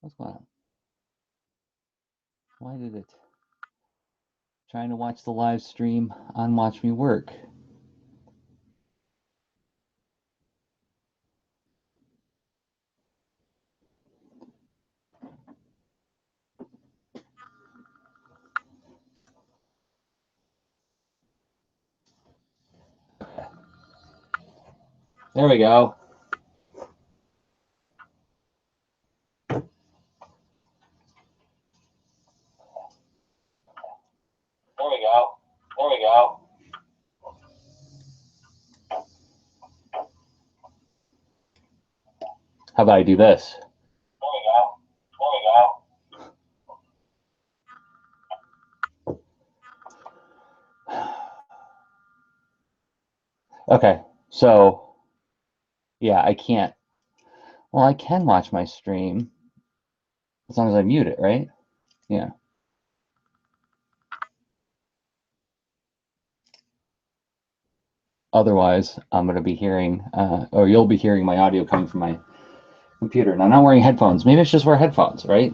What's going on? Why did it? Trying to watch the live stream on Watch Me Work. There we go. There we go. There we go. How about I do this? There we go. There we go. Okay, so yeah, I can't. Well, I can watch my stream as long as I mute it, right? Yeah. Otherwise, I'm going to be hearing, or you'll be hearing my audio coming from my computer. And I'm not wearing headphones. Maybe I should just wear headphones, right?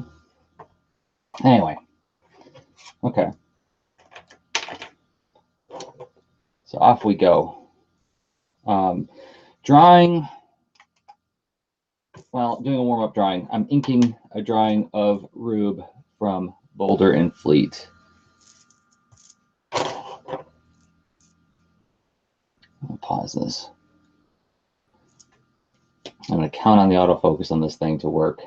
Anyway. Okay. So off we go. Drawing. Well, doing a warm-up drawing. I'm inking a drawing of Rube from Boulder and Fleet. I'll pause this. I'm going to count on the autofocus on this thing to work.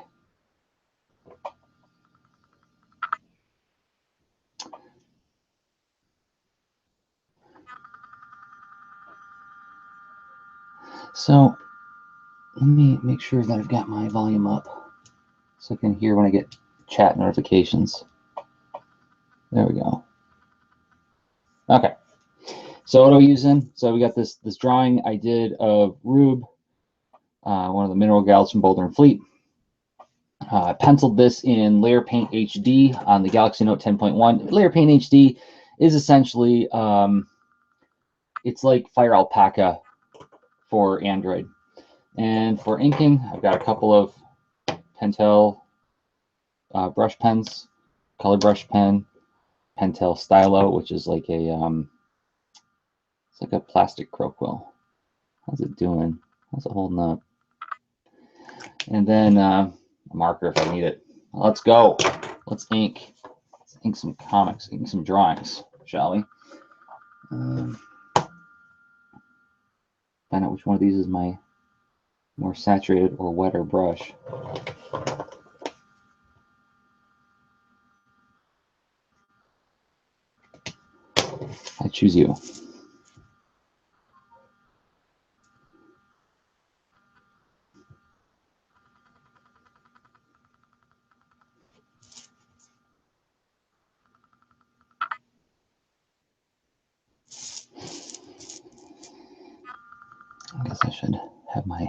So let me make sure that I've got my volume up so I can hear when I get chat notifications. There we go. Okay. So what are we using? So we got this drawing I did of Rube, one of the mineral gals from Boulder and Fleet. I penciled this in Layer Paint HD on the Galaxy Note 10.1. Layer Paint HD is essentially, it's like Fire Alpaca for Android. And for inking, I've got a couple of Pentel brush pens, color brush pen, Pentel Stylo, which is like a, it's like a plastic crow quill. How's it doing? How's it holding up? And then a marker if I need it. Let's go. Let's ink. Let's ink some comics, ink some drawings, shall we? Find out which one of these is my more saturated or wetter brush. I choose you. I guess I should have my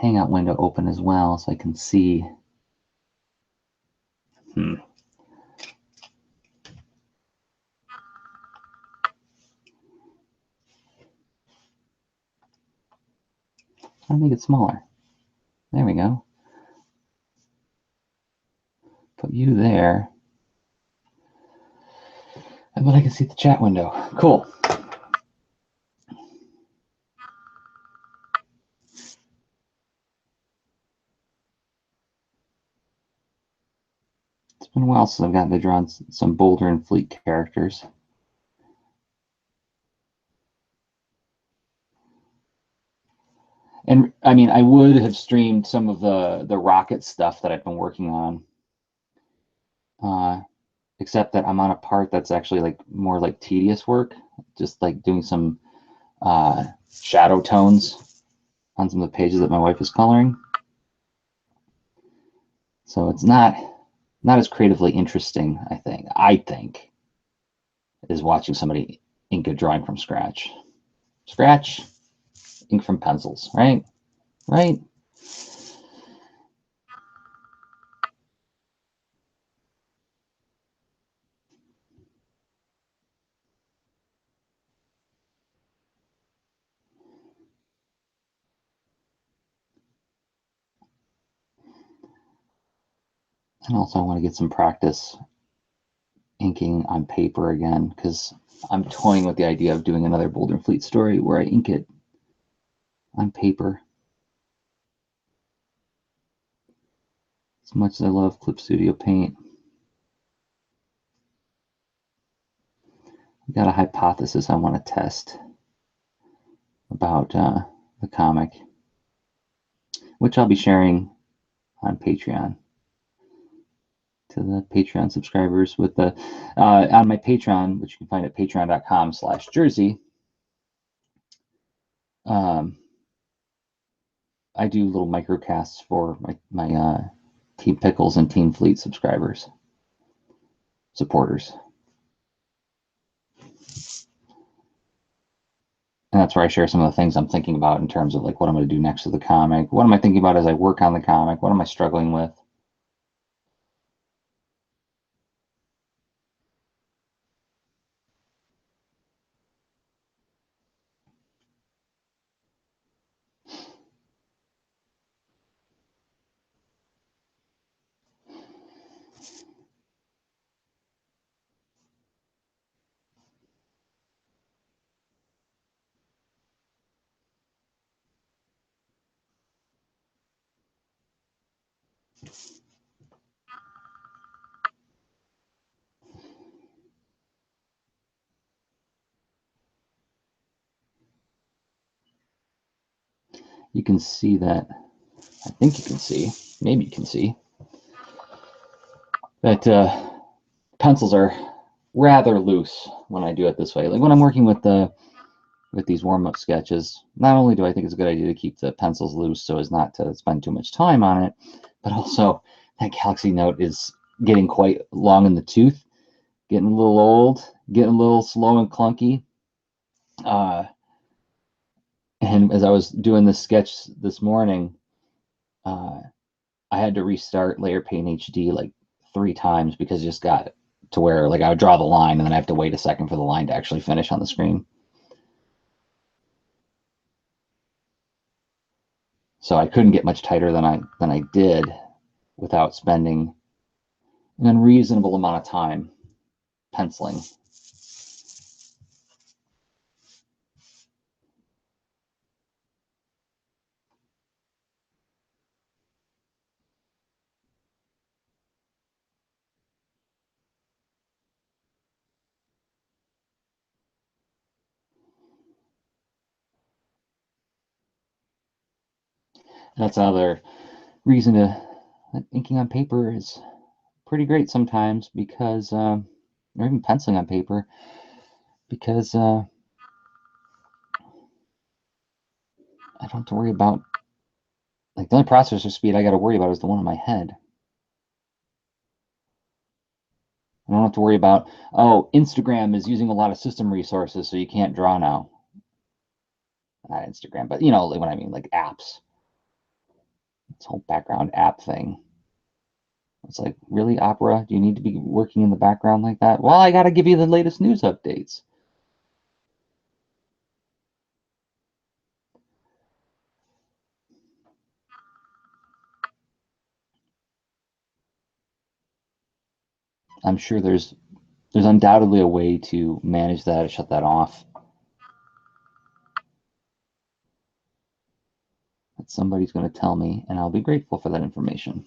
Hangout window open as well so I can see. I make it smaller. There we go. Put you there. And then I can see the chat window. Cool. It's been a while since I've gotten to draw some Boulder and Fleet characters. And I mean, I would have streamed some of the rocket stuff that I've been working on, except that I'm on a part that's actually like more like tedious work, just like doing some shadow tones on some of the pages that my wife is coloring. So it's not as creatively interesting, I think, is watching somebody ink a drawing from scratch. Scratch, ink from pencils, right? Right? And also I want to get some practice inking on paper again, because I'm toying with the idea of doing another Boulder and Fleet story where I ink it on paper. As much as I love Clip Studio Paint, I've got a hypothesis I want to test about the comic, which I'll be sharing on Patreon to the Patreon subscribers with the on my Patreon, which you can find at patreon.com/Jersey. I do little microcasts for my Team Pickles and Team Fleet supporters. And that's where I share some of the things I'm thinking about in terms of like what I'm going to do next to the comic. What am I thinking about as I work on the comic? What am I struggling with? You can see that, I think you can see, maybe you can see, that pencils are rather loose when I do it this way. Like when I'm working with these warm-up sketches, not only do I think it's a good idea to keep the pencils loose so as not to spend too much time on it, but also that Galaxy Note is getting quite long in the tooth, getting a little old, getting a little slow and clunky. And as I was doing this sketch this morning, I had to restart Layer Paint HD like 3 times because it just got to where like I would draw the line and then I have to wait a second for the line to actually finish on the screen. So I couldn't get much tighter than I did without spending an unreasonable amount of time penciling. That's another reason to inking on paper is pretty great sometimes because, or even penciling on paper, because I don't have to worry about, like the only processor speed I got to worry about is the one in my head. I don't have to worry about, oh, Instagram is using a lot of system resources, so you can't draw now. Not Instagram, but you know what I mean, like apps. This whole background app thing. It's like, really, Opera? Do you need to be working in the background like that? Well, I got to give you the latest news updates. I'm sure there's undoubtedly a way to manage that or shut that off. That somebody's going to tell me, and I'll be grateful for that information.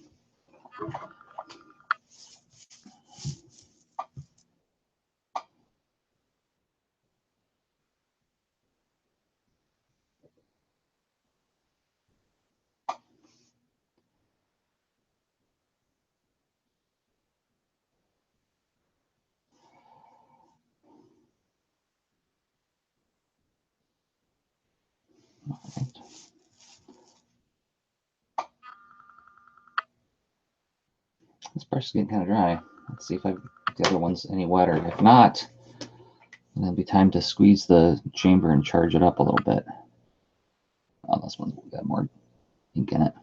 All right. This brush is getting kind of dry. Let's see if the other one's any wetter. If not, then it'll be time to squeeze the chamber and charge it up a little bit. Oh, this one's got more ink in it.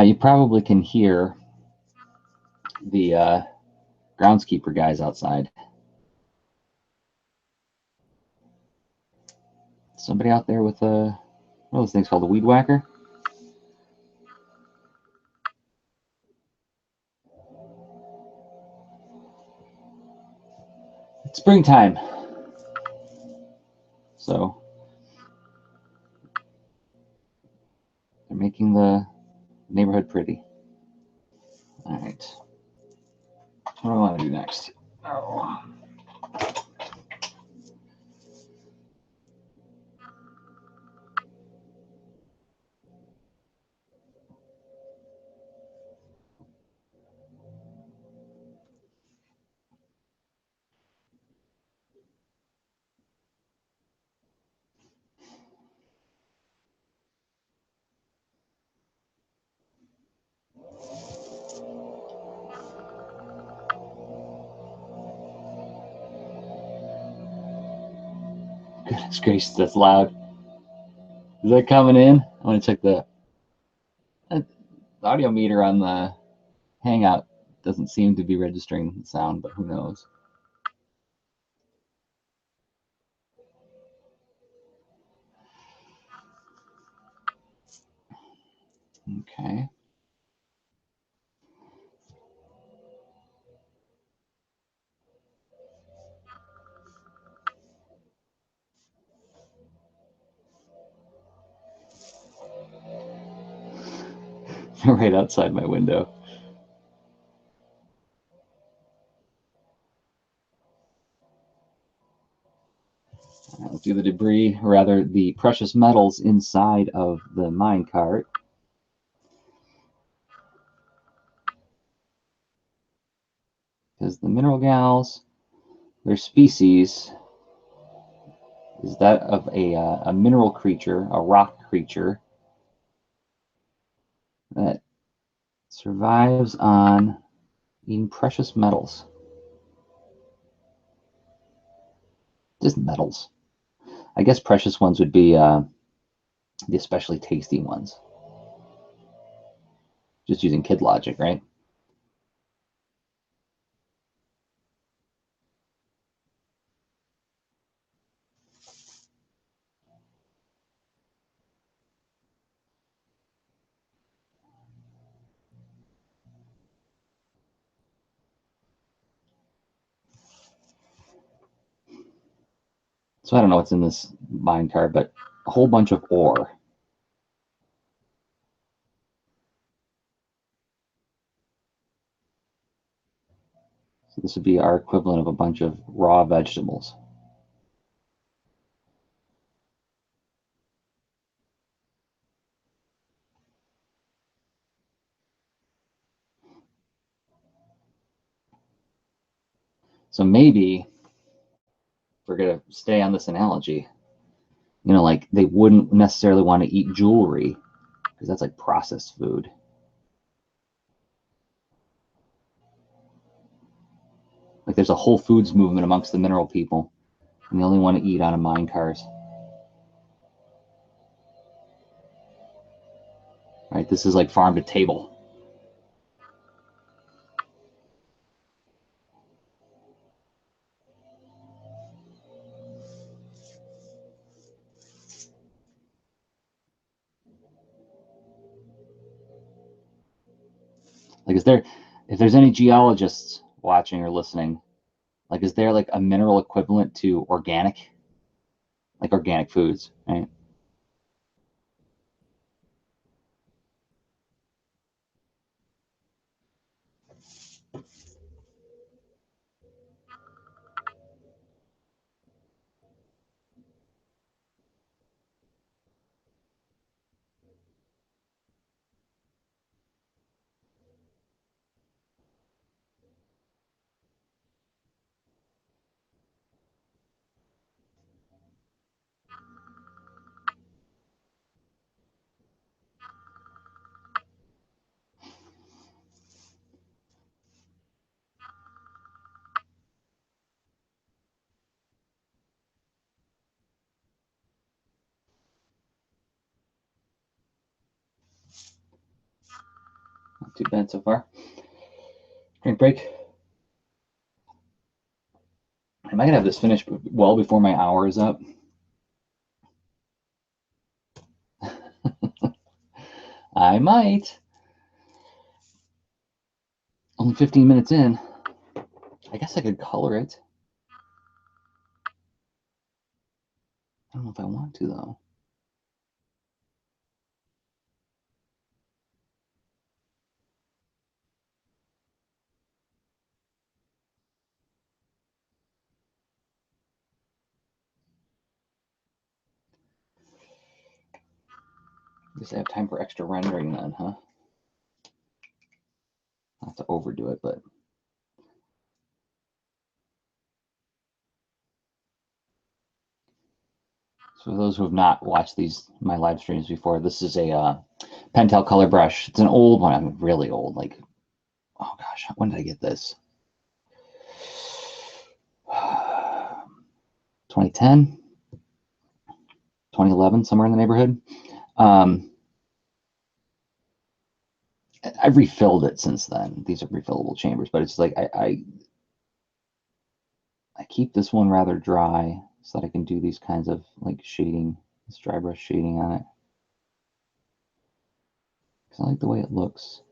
You probably can hear the groundskeeper guys outside. Somebody out there with a, what are those things called, a weed whacker? It's springtime, so they're making the neighborhood pretty. All right, what do I want to do next? Oh. Goodness gracious, that's loud. Is that coming in? I want to check the audio meter on the Hangout. Doesn't seem to be registering the sound, but who knows? Okay. Right outside my window. Let's do the debris, or rather the precious metals inside of the mine cart. Because the mineral gals, their species is that of a mineral creature, a rock creature, that survives on eating precious metals. Just metals. I guess precious ones would be the especially tasty ones. Just using kid logic, right? So I don't know what's in this mine cart, but a whole bunch of ore. So this would be our equivalent of a bunch of raw vegetables. So maybe if we're going to stay on this analogy, you know, like they wouldn't necessarily want to eat jewelry because that's like processed food. Like there's a Whole Foods movement amongst the mineral people, and they only want to eat out of mine cars. Right? This is like farm to table. Like, is there, if there's any geologists watching or listening, like, is there like a mineral equivalent to organic, like organic foods, right? Not too bad so far. Drink break. Am I gonna have this finished well before my hour is up? I might. Only 15 minutes in. I guess I could color it. I don't know if I want to, though. I guess I have time for extra rendering then, huh? Not to overdo it, but so for those who have not watched my live streams before, this is a Pentel Color brush. It's an old one. I mean, really old. Like, oh gosh, when did I get this? 2010, 2011, somewhere in the neighborhood. I've refilled it since then. These are refillable chambers, but it's like I keep this one rather dry so that I can do these kinds of like shading, this dry brush shading on it. Because I like the way it looks.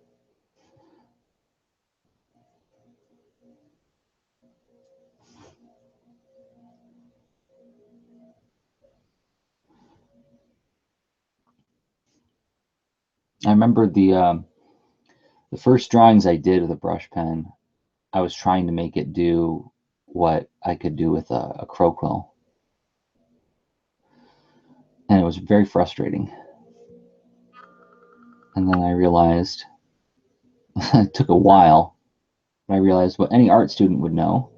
I remember the first drawings I did with a brush pen, I was trying to make it do what I could do with a crow quill. And it was very frustrating. And then I realized, it took a while, but I realized what any art student would know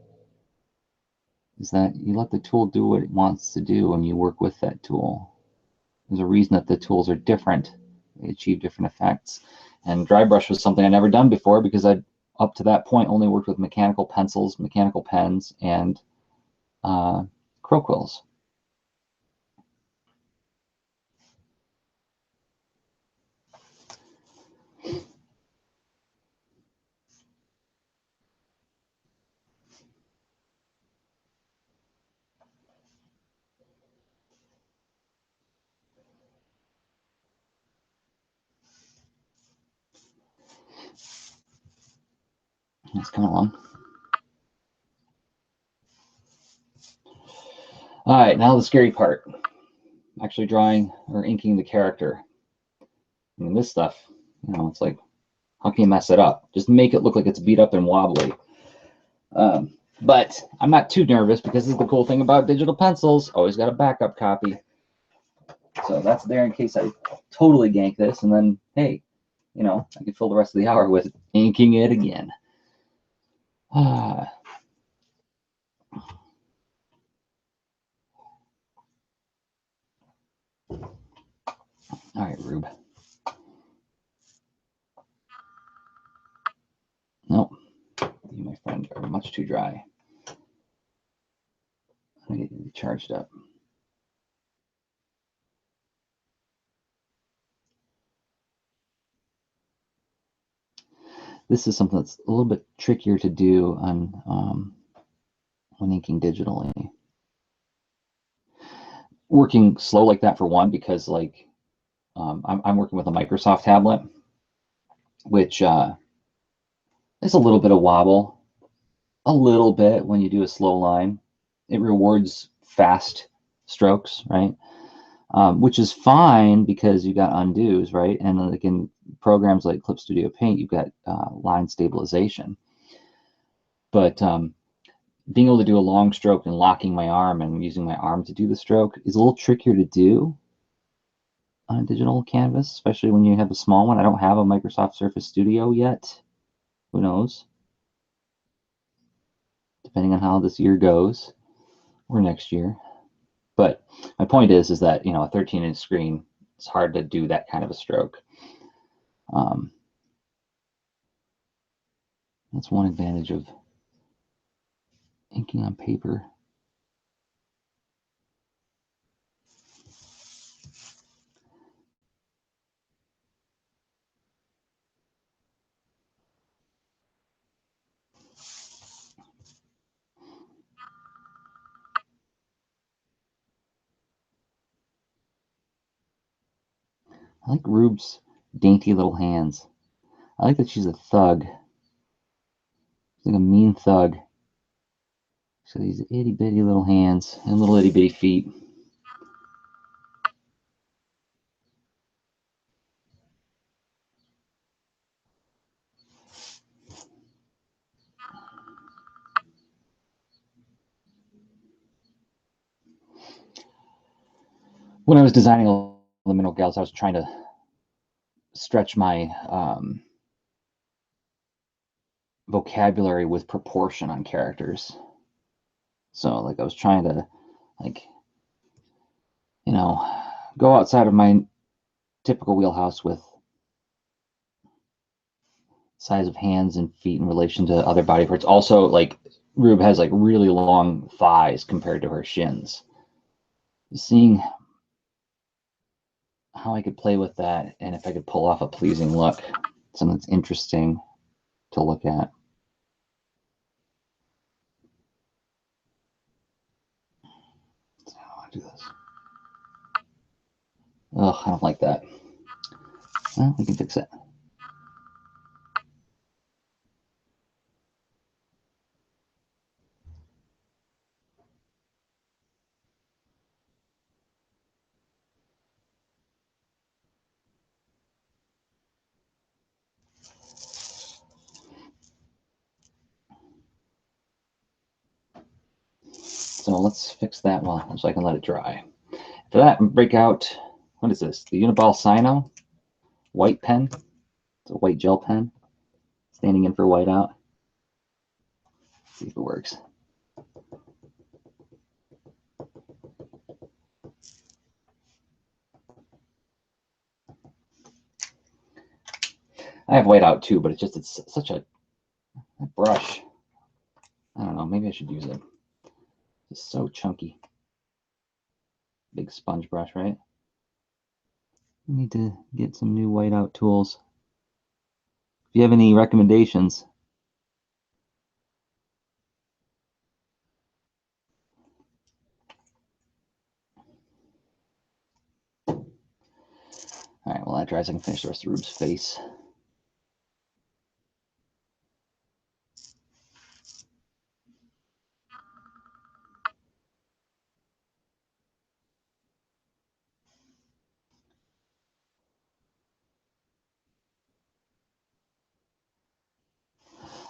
is that you let the tool do what it wants to do and you work with that tool. There's a reason that the tools are different. They achieve different effects. And dry brush was something I'd never done before because I'd, up to that point, only worked with mechanical pencils, mechanical pens, and crow quills. It's coming along. All right, now the scary part. Actually drawing or inking the character. I mean, this stuff, you know, it's like, how can you mess it up? Just make it look like it's beat up and wobbly. But I'm not too nervous because this is the cool thing about digital pencils. Always got a backup copy. So that's there in case I totally gank this. And then, hey, you know, I can fill the rest of the hour with inking it again. All right, Rube. Nope. You, my friend, are much too dry. I get you charged up. This is something that's a little bit trickier to do on when inking digitally. Working slow like that for one, because like I'm working with a Microsoft tablet, which is a little bit of wobble, a little bit when you do a slow line. It rewards fast strokes, right? Which is fine because you got undos, right? And like in programs like Clip Studio Paint, you've got line stabilization. But being able to do a long stroke and locking my arm and using my arm to do the stroke is a little trickier to do on a digital canvas, especially when you have a small one. I don't have a Microsoft Surface Studio yet. Who knows? Depending on how this year goes, or next year. But my point is that, you know, a 13-inch screen, it's hard to do that kind of a stroke. That's one advantage of inking on paper. I like Rube's dainty little hands. I like that she's a thug. She's like a mean thug. So these itty bitty little hands and little itty bitty feet. When I was designing all the mineral gals, I was trying to stretch my vocabulary with proportion on characters. So like I was trying to like, you know, go outside of my typical wheelhouse with size of hands and feet in relation to other body parts. Also, like Rube has like really long thighs compared to her shins. Seeing how I could play with that and if I could pull off a pleasing look, something that's interesting to look at. So how do I do this? Ugh, I don't like that. Well, we can fix it. So let's fix that one so I can let it dry. For that, break out, what is this? The Uniball Sino white pen. It's a white gel pen. Standing in for whiteout. Let's see if it works. I have whiteout too, but it's such a brush. I don't know, maybe I should use it. It's so chunky. Big sponge brush, right? I need to get some new whiteout tools. If you have any recommendations. All right, well that dries, I can finish the rest of Rube's face.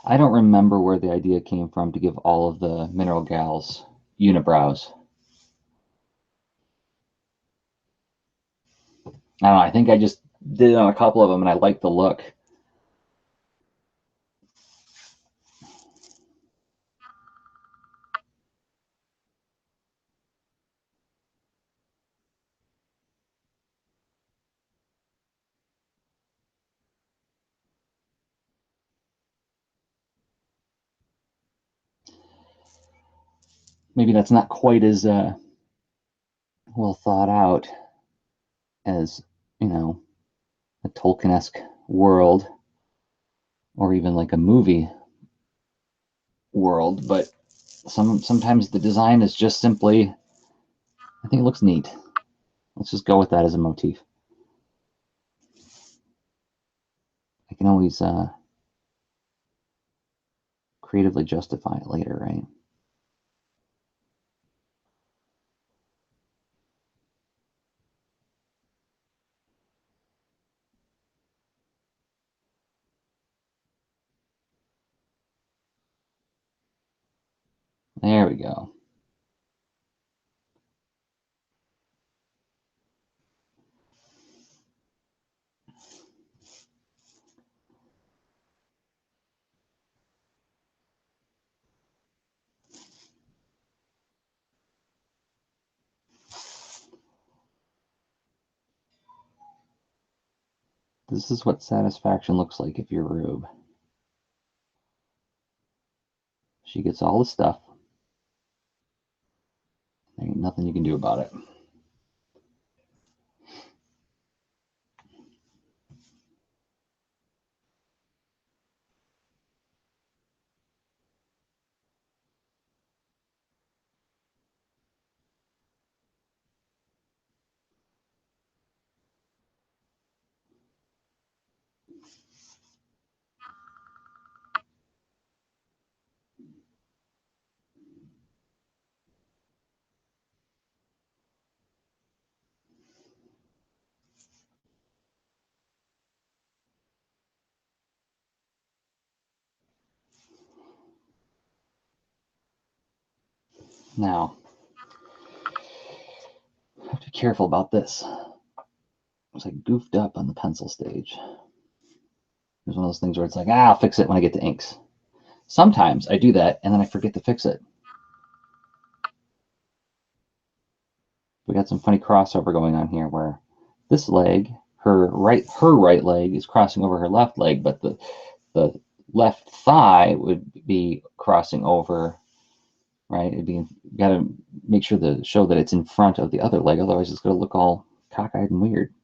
I don't remember where the idea came from to give all of the mineral gals unibrows. I don't know, I think I just did it on a couple of them and I liked the look. Maybe that's not quite as well thought out as, you know, a Tolkien-esque world or even like a movie world, but sometimes the design is just simply, I think it looks neat. Let's just go with that as a motif. I can always creatively justify it later, right? There we go. This is what satisfaction looks like if you're Rube. She gets all the stuff. There ain't nothing you can do about it. Now, I have to be careful about this. I was like goofed up on the pencil stage. There's one of those things where it's like, I'll fix it when I get to inks. Sometimes I do that and then I forget to fix it. We got some funny crossover going on here where this leg, her right leg is crossing over her left leg, but the left thigh would be crossing over, right? It'd be, got to make sure to show that it's in front of the other leg, otherwise it's going to look all cockeyed and weird.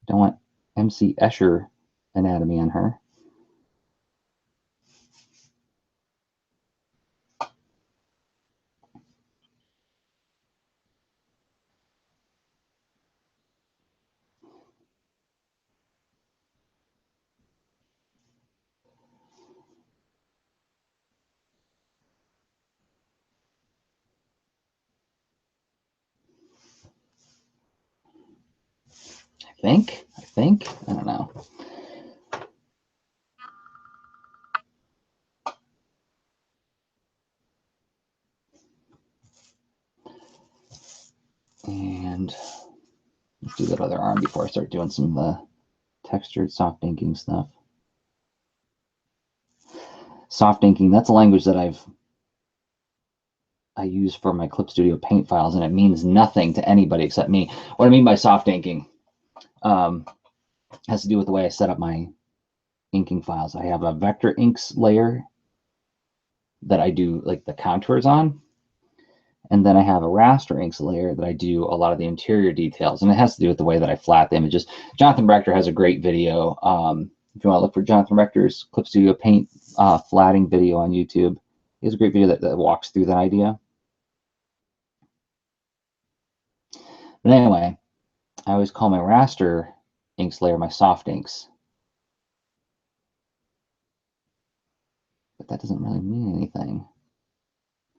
Don't want MC Escher anatomy on her. I think, I don't know. And let's do that other arm before I start doing some of the textured soft inking stuff. Soft inking, that's a language that I use for my Clip Studio paint files, and it means nothing to anybody except me. What I mean by soft inking has to do with the way I set up my inking files. I have a vector inks layer that I do like the contours on, and then I have a raster inks layer that I do a lot of the interior details, and it has to do with the way that I flat the images. Jonathan Rector has a great video. If you want to look for Jonathan Rector's Clip Studio paint flatting video on YouTube, he has a great video that walks through that idea. But anyway, I always call my raster inks layer my soft inks. But that doesn't really mean anything.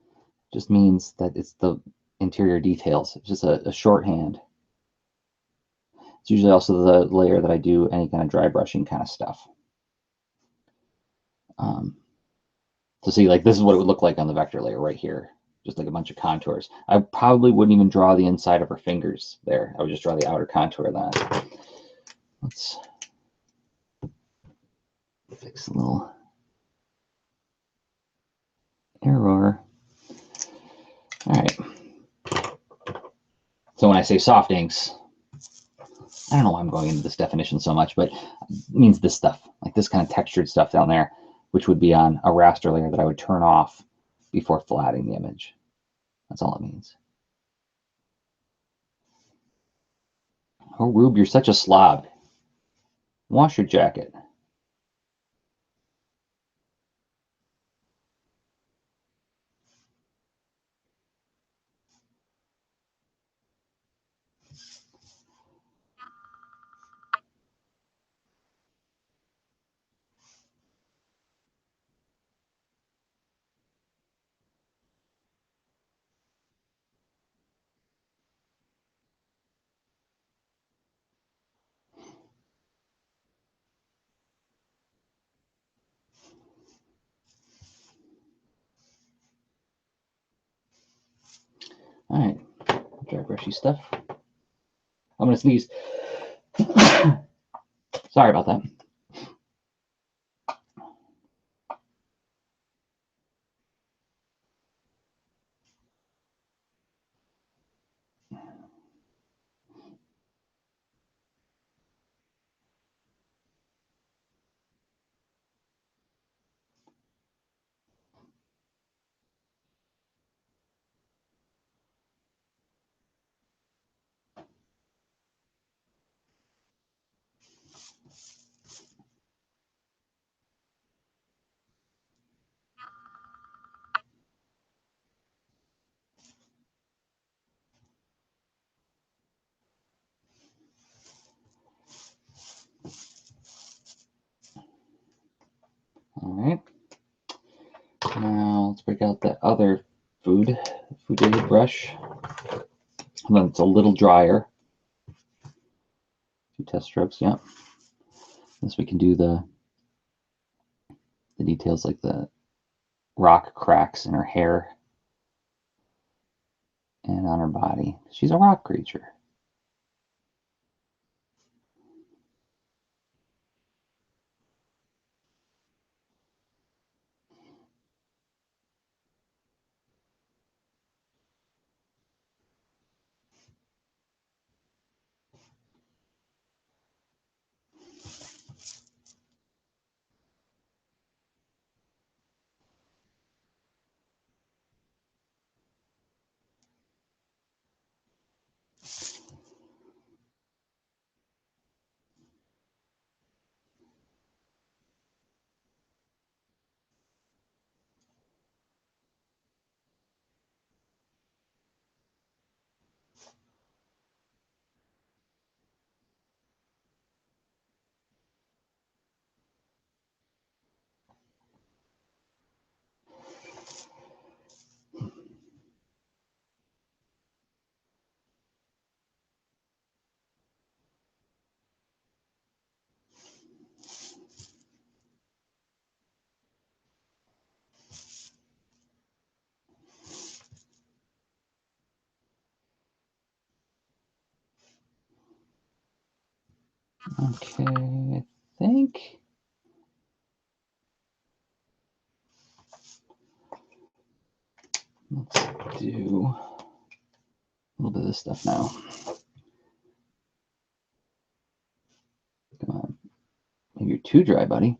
It just means that it's the interior details. It's just a shorthand. It's usually also the layer that I do any kind of dry brushing kind of stuff. So see, like this is what it would look like on the vector layer right here. Just like a bunch of contours. I probably wouldn't even draw the inside of her fingers there. I would just draw the outer contour of that. Let's fix a little error. All right. So when I say soft inks, I don't know why I'm going into this definition so much, but it means this stuff, like this kind of textured stuff down there, which would be on a raster layer that I would turn off before flatting the image. That's all it means. Oh, Rube, you're such a slob. Wash your jacket. All right, dry brushy stuff. I'm gonna sneeze. Sorry about that. All right. Now let's break out that other Fude brush. And then it's a little drier. 2 test strokes, yeah. This we can do the details like the rock cracks in her hair and on her body. She's a rock creature. Okay, I think let's do a little bit of this stuff now. Come on. Maybe you're too dry, buddy.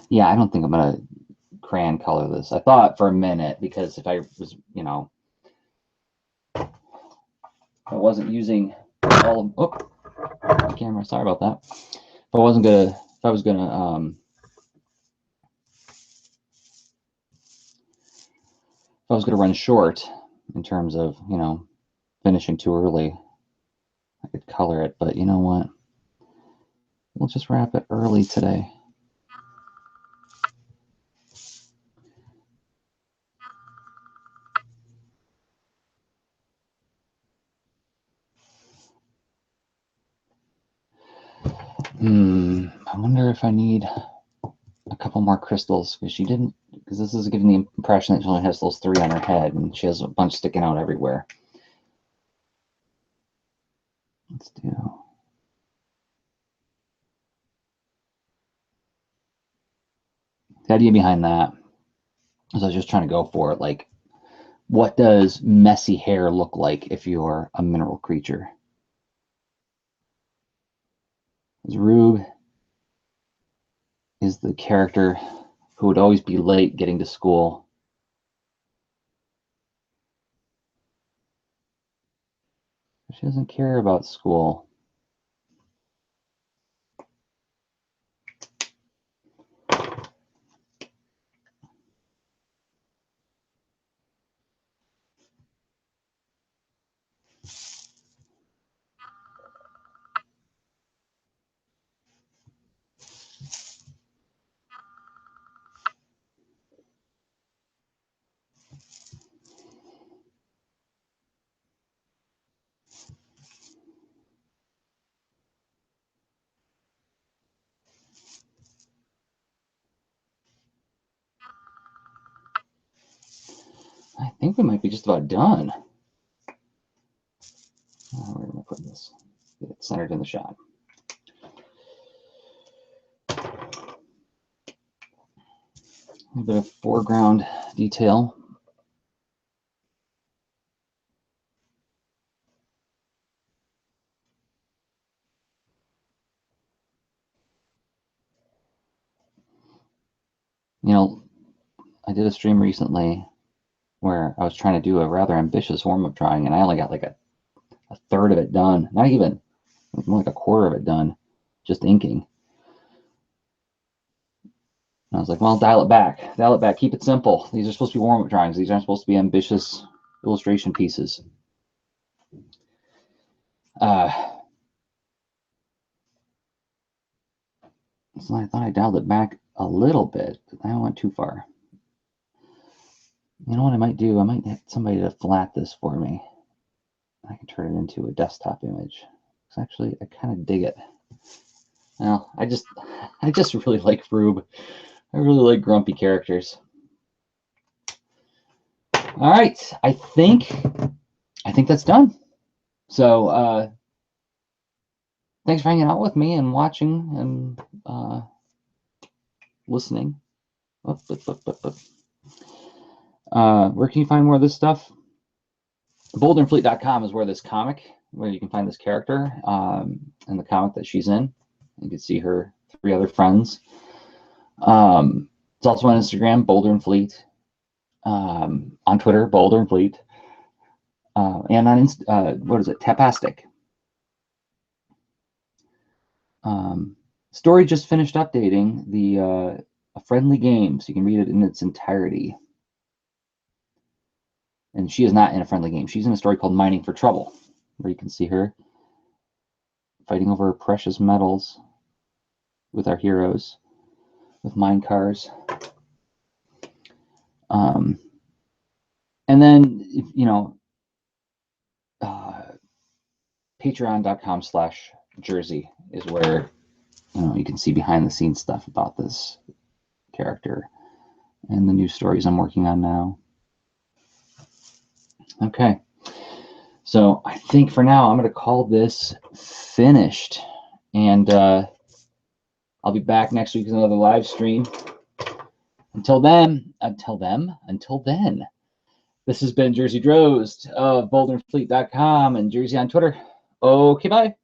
Yeah, I don't think I'm gonna crayon color this. I thought for a minute, because if I was, you know, I wasn't using all of the camera. Sorry about that. If I wasn't gonna, if I was gonna, if I was gonna run short in terms of, you know, finishing too early, I could color it. But you know what? We'll just wrap it early today. I wonder if I need a couple more crystals, because she didn't, because this is giving the impression that she only has those 3 on her head and she has a bunch sticking out everywhere. Let's do. The idea behind that is I was just trying to go for it. Like, what does messy hair look like if you're a mineral creature? Rube is the character who would always be late getting to school. She doesn't care about school. I think we might be just about done. Where am I putting this? Get it centered in the shot. A little bit of foreground detail. You know, I did a stream recently where I was trying to do a rather ambitious warm-up drawing, and I only got like a third of it done. Not even, more like a quarter of it done, just inking. And I was like, well, dial it back, keep it simple. These are supposed to be warm-up drawings. These aren't supposed to be ambitious illustration pieces. So I thought I dialed it back a little bit, but I went too far. You know what I might do? I might get somebody to flat this for me. I can turn it into a desktop image. Because actually, I kind of dig it. Well, I just really like Rube. I really like grumpy characters. All right, I think that's done. So thanks for hanging out with me and watching and listening. Where can you find more of this stuff? BoulderandFleet.com is where you can find this character and the comic that she's in. You can see her 3 other friends. It's also on Instagram, Boulder and Fleet. On Twitter, Boulder and Fleet. And on what is it? Tapastic. Story just finished updating the a friendly game, so you can read it in its entirety. And she is not in a friendly game. She's in a story called Mining for Trouble, where you can see her fighting over precious metals with our heroes, with mine cars. And then, you know, patreon.com/Jersey is where, you know, you can see behind the scenes stuff about this character and the new stories I'm working on now. Okay, so I think for now I'm going to call this finished, and I'll be back next week with another live stream. Until then, this has been Jersey Drozd of BoulderandFleet.com and Jersey on Twitter. Okay, bye.